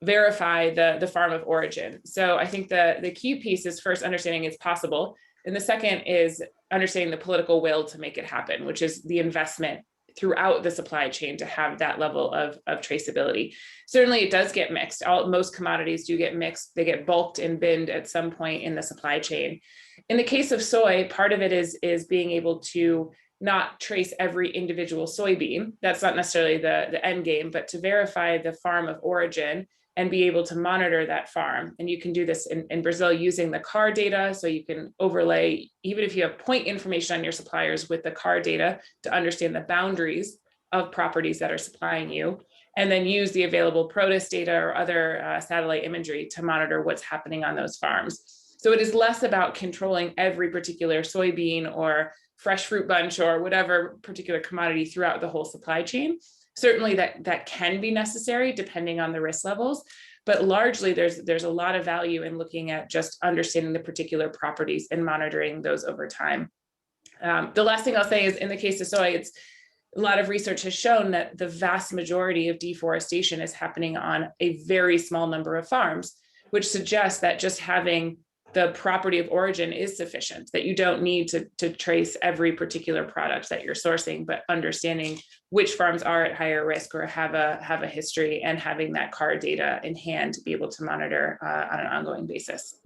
verify the farm of origin. So I think the key piece is first understanding it's possible. And the second is understanding the political will to make it happen, which is the investment throughout the supply chain to have that level of traceability. Certainly it does get mixed. Most commodities do get mixed. They get bulked and binned at some point in the supply chain. In the case of soy, part of it is being able to not trace every individual soybean. That's not necessarily the end game, but to verify the farm of origin and be able to monitor that farm. And you can do this in Brazil using the CAR data. So you can overlay, even if you have point information on your suppliers, with the CAR data to understand the boundaries of properties that are supplying you, and then use the available PROTUS data or other satellite imagery to monitor what's happening on those farms. So it is less about controlling every particular soybean or fresh fruit bunch or whatever particular commodity throughout the whole supply chain. Certainly that can be necessary depending on the risk levels, but largely there's a lot of value in looking at just understanding the particular properties and monitoring those over time. The last thing I'll say is in the case of soy, a lot of research has shown that the vast majority of deforestation is happening on a very small number of farms, which suggests that just having the property of origin is sufficient, that you don't need to trace every particular product that you're sourcing, but understanding which farms are at higher risk or have a history, and having that CAR data in hand to be able to monitor on an ongoing basis.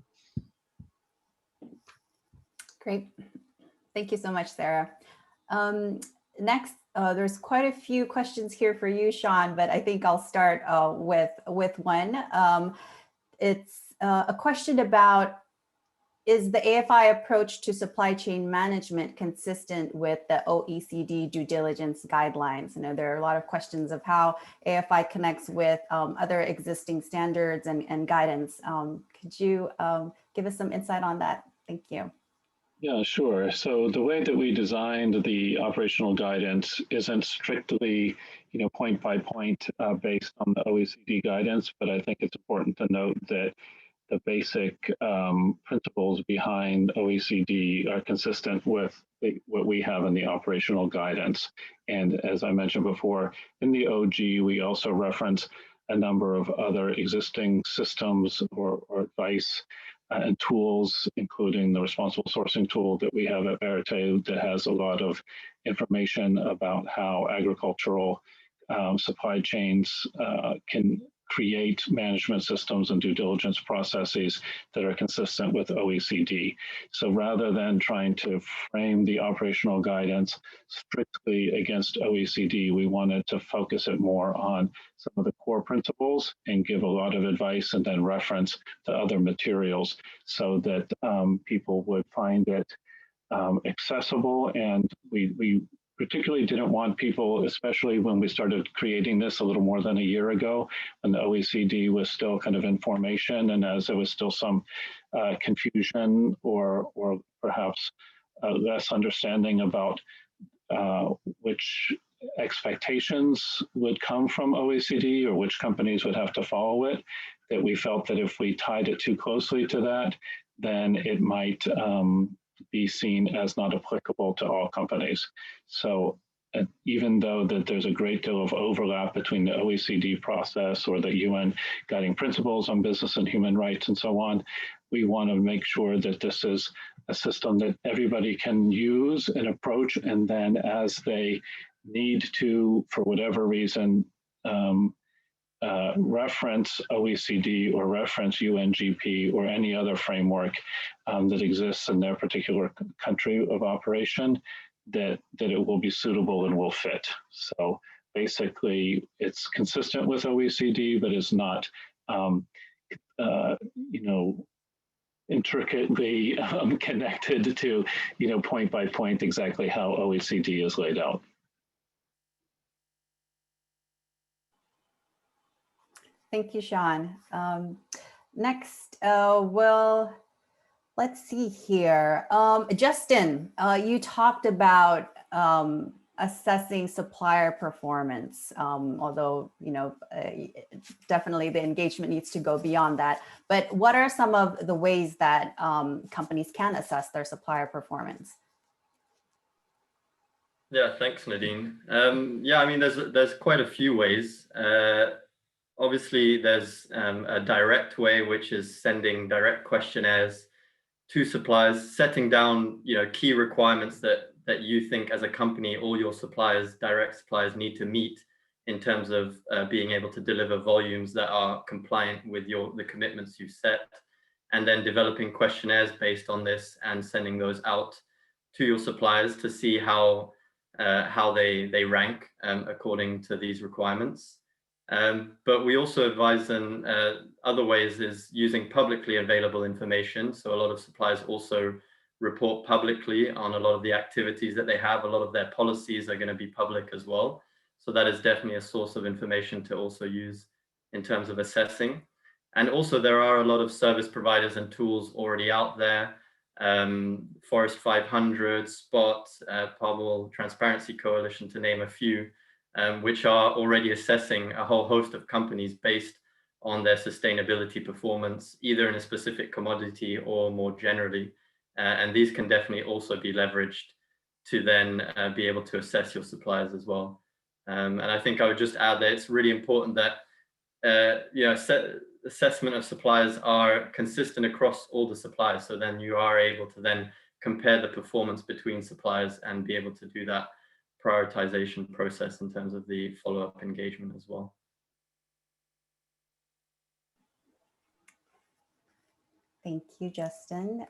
Great. Thank you so much, Sarah. Next, there's quite a few questions here for you, Shawn, but I think I'll start with one. It's a question about, is the AFI approach to supply chain management consistent with the OECD due diligence guidelines? You know, there are a lot of questions of how AFI connects with other existing standards and guidance. Could you give us some insight on that? Thank you. Yeah, sure. So the way that we designed the operational guidance isn't strictly, point by point based on the OECD guidance, but I think it's important to note that the basic principles behind OECD are consistent with what we have in the operational guidance. And as I mentioned before, in the OG, we also reference a number of other existing systems or advice and tools, including the responsible sourcing tool that we have at Verité that has a lot of information about how agricultural supply chains can create management systems and due diligence processes that are consistent with OECD. So rather than trying to frame the operational guidance strictly against OECD, we wanted to focus it more on some of the core principles and give a lot of advice and then reference to other materials so that people would find it accessible. And we particularly didn't want people, especially when we started creating this a little more than a year ago, when the OECD was still kind of in formation and as there was still some confusion or perhaps less understanding about which expectations would come from OECD or which companies would have to follow it, that we felt that if we tied it too closely to that, then it might be seen as not applicable to all companies. So even though that there's a great deal of overlap between the OECD process or the UN guiding principles on business and human rights and so on, we want to make sure that this is a system that everybody can use and approach, and then as they need to, for whatever reason, reference OECD or reference UNGP or any other framework that exists in their particular country of operation, that it will be suitable and will fit. So basically, it's consistent with OECD, but it's not, intricately connected to, point by point exactly how OECD is laid out. Thank you, Shawn. Next, let's see here. Justin, you talked about assessing supplier performance, although, definitely the engagement needs to go beyond that. But what are some of the ways that companies can assess their supplier performance? Yeah, thanks, Nadine. Yeah, I mean, there's quite a few ways. Obviously, there's a direct way, which is sending direct questionnaires to suppliers, setting down key requirements that you think as a company all your suppliers, direct suppliers, need to meet in terms of being able to deliver volumes that are compliant with the commitments you set, and then developing questionnaires based on this and sending those out to your suppliers to see how they rank according to these requirements. But we advise them other ways is using publicly available information. So a lot of suppliers also report publicly on a lot of the activities that they have. A lot of their policies are going to be public as well. So that is definitely a source of information to also use in terms of assessing. And also there are a lot of service providers and tools already out there. Forest 500, Spot, Palm Transparency Coalition, to name a few, which are already assessing a whole host of companies based on their sustainability performance, either in a specific commodity or more generally. And these can definitely also be leveraged to then be able to assess your suppliers as well. And I think I would just add that it's really important that assessment of suppliers are consistent across all the suppliers. So then you are able to then compare the performance between suppliers and be able to do that prioritization process in terms of the follow-up engagement as well. Thank you, Justin.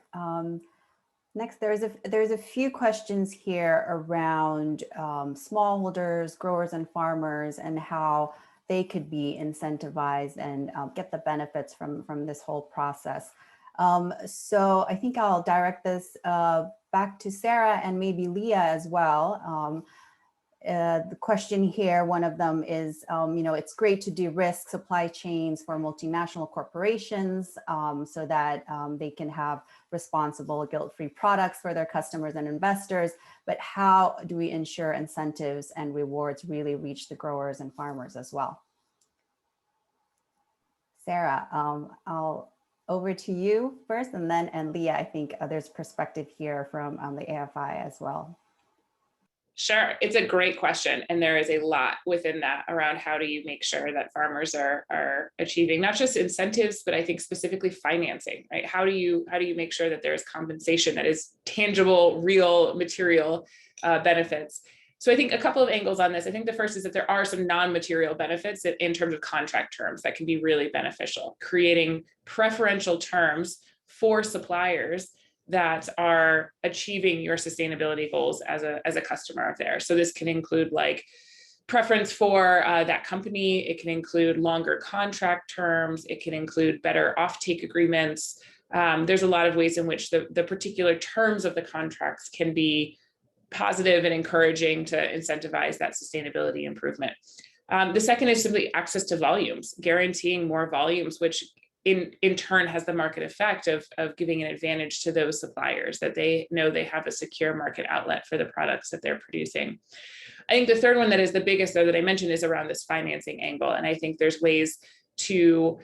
Next, there's a few questions here around smallholders, growers, and farmers, and how they could be incentivized and get the benefits from this whole process. So I think I'll direct this back to Sarah and maybe Leah as well. the question here, one of them is, it's great to de-risk supply chains for multinational corporations so that they can have responsible, guilt-free products for their customers and investors. But how do we ensure incentives and rewards really reach the growers and farmers as well? Sarah, I'll over to you first, and Leah, I think there's perspective here from the AFI as well. Sure, it's a great question, and there is a lot within that around how do you make sure that farmers are achieving not just incentives, but I think specifically financing, right? How do you make sure that there is compensation that is tangible, real, material benefits? So I think a couple of angles on this. I think the first is that there are some non-material benefits in terms of contract terms that can be really beneficial, creating preferential terms for suppliers that are achieving your sustainability goals as a customer of theirs. So this can include like preference for that company. It can include longer contract terms. It can include better offtake agreements. There's a lot of ways in which the particular terms of the contracts can be positive and encouraging to incentivize that sustainability improvement. The second is simply access to volumes, guaranteeing more volumes, which in turn has the market effect of giving an advantage to those suppliers that they know they have a secure market outlet for the products that they're producing. I think the third one that is the biggest though that I mentioned is around this financing angle. And I think there's ways to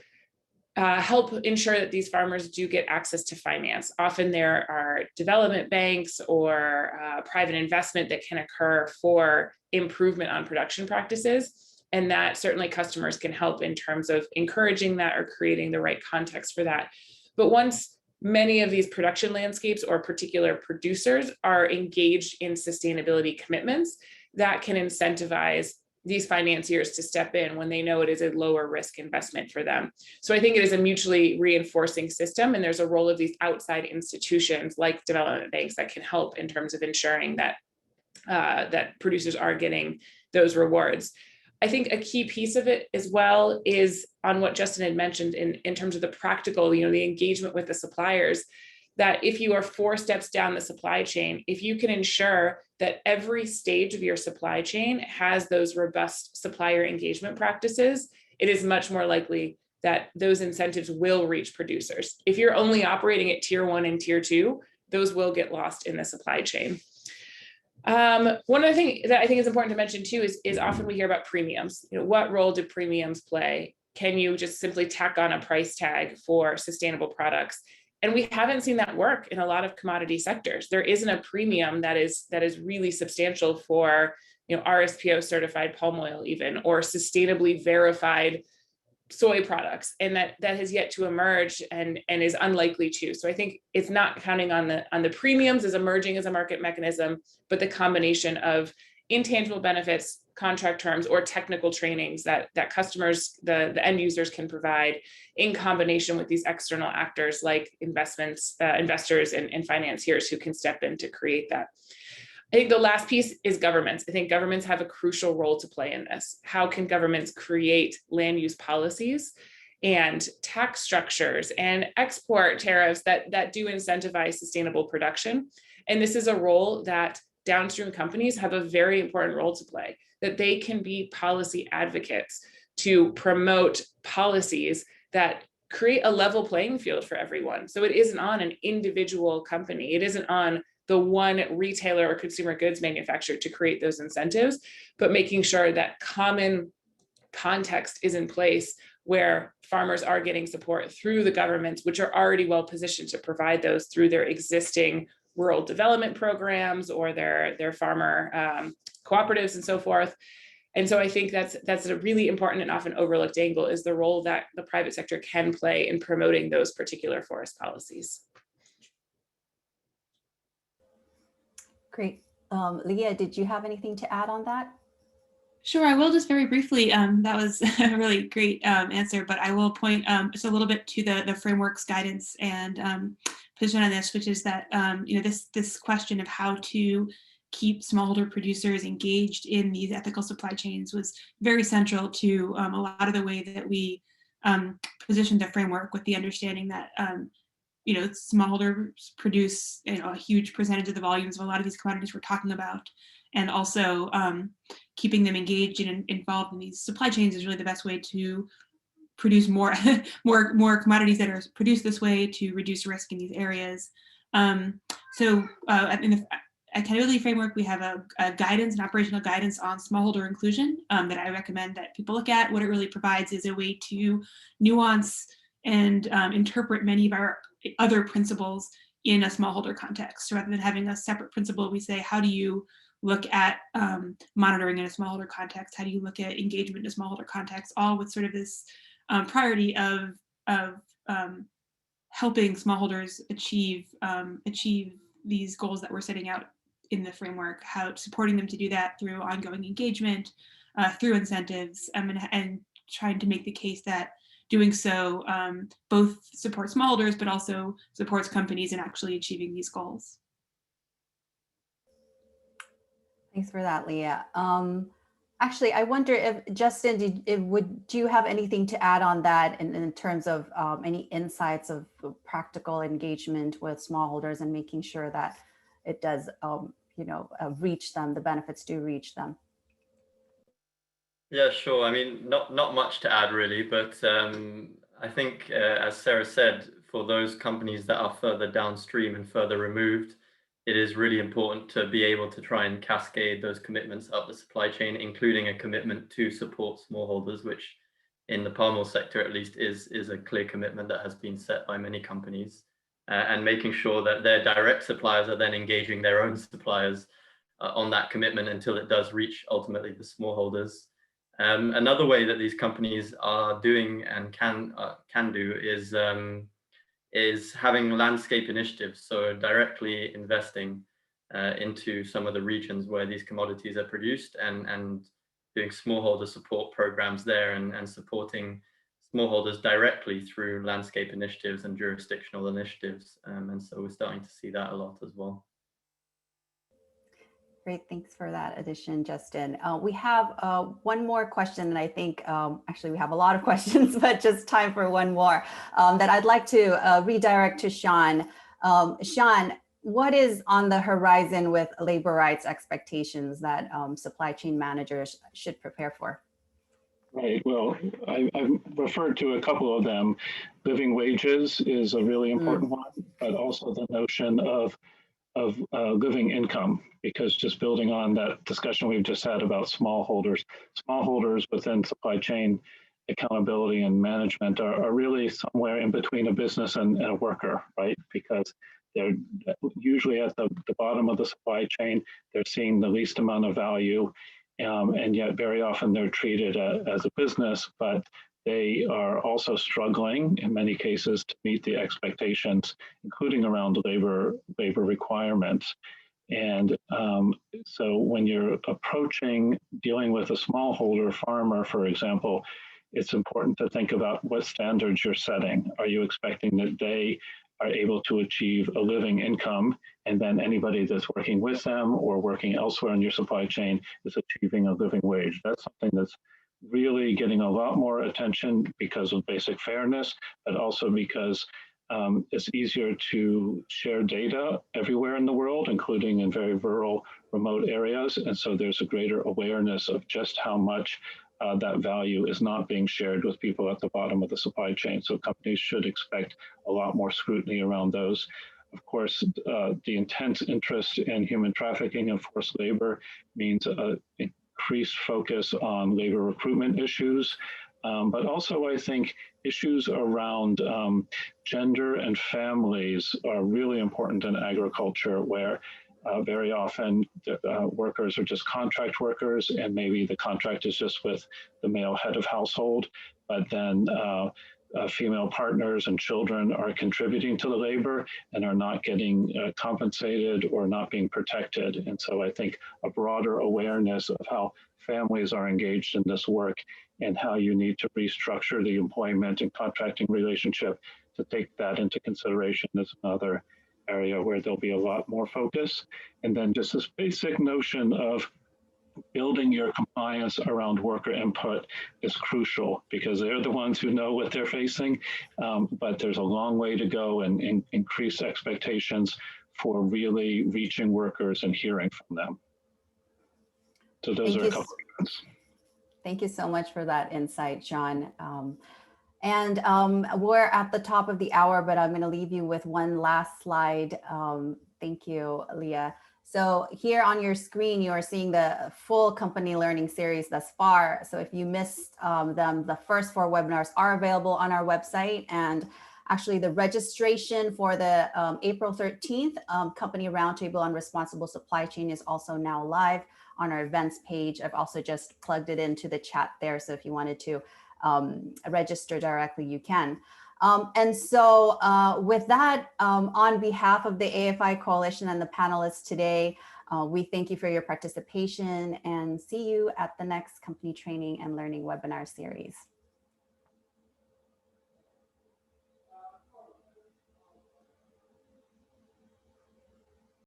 help ensure that these farmers do get access to finance. Often there are development banks or private investment that can occur for improvement on production practices. And that certainly customers can help in terms of encouraging that or creating the right context for that. But once many of these production landscapes or particular producers are engaged in sustainability commitments, that can incentivize these financiers to step in when they know it is a lower risk investment for them. So I think it is a mutually reinforcing system, and there's a role of these outside institutions like development banks that can help in terms of ensuring that that producers are getting those rewards. I think a key piece of it as well is on what Justin had mentioned in terms of the practical, the engagement with the suppliers, that if you are 4 steps down the supply chain, if you can ensure that every stage of your supply chain has those robust supplier engagement practices, it is much more likely that those incentives will reach producers. If you're only operating at tier 1 and tier 2, those will get lost in the supply chain. One other thing that I think is important to mention too is often we hear about premiums. What role do premiums play? Can you just simply tack on a price tag for sustainable products? And we haven't seen that work in a lot of commodity sectors. There isn't a premium that is really substantial for RSPO certified palm oil even, or sustainably verified soy products, and that has yet to emerge and is unlikely to. So I think it's not counting on the premiums as emerging as a market mechanism, but the combination of intangible benefits, contract terms, or technical trainings that customers, the end users can provide in combination with these external actors like investors and financiers who can step in to create that. I think the last piece is governments. I think governments have a crucial role to play in this. How can governments create land use policies and tax structures and export tariffs that do incentivize sustainable production? And this is a role that downstream companies have a very important role to play, that they can be policy advocates to promote policies that create a level playing field for everyone. So it isn't on an individual company. It isn't on the one retailer or consumer goods manufacturer to create those incentives, but making sure that common context is in place where farmers are getting support through the governments, which are already well positioned to provide those through their existing rural development programs or their farmer cooperatives and so forth. And so I think that's a really important and often overlooked angle, is the role that the private sector can play in promoting those particular forest policies. Great. Leah, did you have anything to add on that? Sure, I will just very briefly. That was a really great answer, but I will point just a little bit to the framework's guidance and position on this, which is that this question of how to keep smallholder producers engaged in these ethical supply chains was very central to a lot of the way that we positioned the framework, with the understanding that smallholders produce a huge percentage of the volumes of a lot of these commodities we're talking about. and also keeping them engaged and involved in these supply chains is really the best way to produce more more commodities that are produced this way to reduce risk in these areas. So in the accountability framework, we have a guidance and operational guidance on smallholder inclusion that I recommend that people look at. What it really provides is a way to nuance and interpret many of our other principles in a smallholder context. So rather than having a separate principle, we say, how do you look at monitoring in a smallholder context? How do you look at engagement in a smallholder context? All with sort of this priority of helping smallholders achieve these goals that we're setting out in the framework, how supporting them to do that through ongoing engagement, through incentives, and trying to make the case that doing so both supports smallholders, but also supports companies in actually achieving these goals. Thanks for that, Leah. Actually, I wonder if, Justin, do you have anything to add on that in terms of any insights of practical engagement with smallholders and making sure that it does, reach them, the benefits do reach them? Yeah, sure. I mean, not much to add really, but I think, as Sarah said, for those companies that are further downstream and further removed, it is really important to be able to try and cascade those commitments up the supply chain, including a commitment to support smallholders, which in the palm oil sector at least is a clear commitment that has been set by many companies, and making sure that their direct suppliers are then engaging their own suppliers on that commitment until it does reach ultimately the smallholders. Another way that these companies are doing and can do is having landscape initiatives, so directly investing into some of the regions where these commodities are produced and doing smallholder support programs there and supporting smallholders directly through landscape initiatives and jurisdictional initiatives. And so we're starting to see that a lot as well. Great, thanks for that addition, Justin. We have one more question, and I think actually we have a lot of questions, but just time for one more that I'd like to redirect to Shawn. Shawn, what is on the horizon with labor rights expectations that supply chain managers should prepare for? Right. Well, I've referred to a couple of them. Living wages is a really important one, but also the notion of living income, because just building on that discussion we've just had about smallholders within supply chain accountability and management are really somewhere in between a business and a worker, right? Because they're usually at the bottom of the supply chain, they're seeing the least amount of value, and yet very often they're treated as a business, but they are also struggling in many cases to meet the expectations, including around labor requirements. And so when you're approaching dealing with a smallholder farmer, for example, it's important to think about what standards you're setting. Are you expecting that they are able to achieve a living income, and then anybody that's working with them or working elsewhere in your supply chain is achieving a living wage? That's something that's really getting a lot more attention because of basic fairness, but also because it's easier to share data everywhere in the world, including in very rural, remote areas. And so there's a greater awareness of just how much that value is not being shared with people at the bottom of the supply chain. So companies should expect a lot more scrutiny around those. Of course, the intense interest in human trafficking and forced labor means increased focus on labor recruitment issues, but also I think issues around gender and families are really important in agriculture, where very often workers are just contract workers, and maybe the contract is just with the male head of household, but then female partners and children are contributing to the labor and are not getting compensated or not being protected. And so I think a broader awareness of how families are engaged in this work and how you need to restructure the employment and contracting relationship to take that into consideration is another area where there'll be a lot more focus. And then just this basic notion of building your compliance around worker input is crucial, because they're the ones who know what they're facing, but there's a long way to go and increase expectations for really reaching workers and hearing from them. So those Thank are a you. couple of events. Thank you so much for that insight, Shawn. We're at the top of the hour, but I'm going to leave you with one last slide. Thank you, Leah. So here on your screen, you are seeing the full company learning series thus far. So if you missed them, the first 4 webinars are available on our website. And actually the registration for the April 13th Company Roundtable on Responsible Supply Chain is also now live on our events page. I've also just plugged it into the chat there. So if you wanted to register directly, you can. With that, on behalf of the AFI Coalition and the panelists today, we thank you for your participation and see you at the next company training and learning webinar series.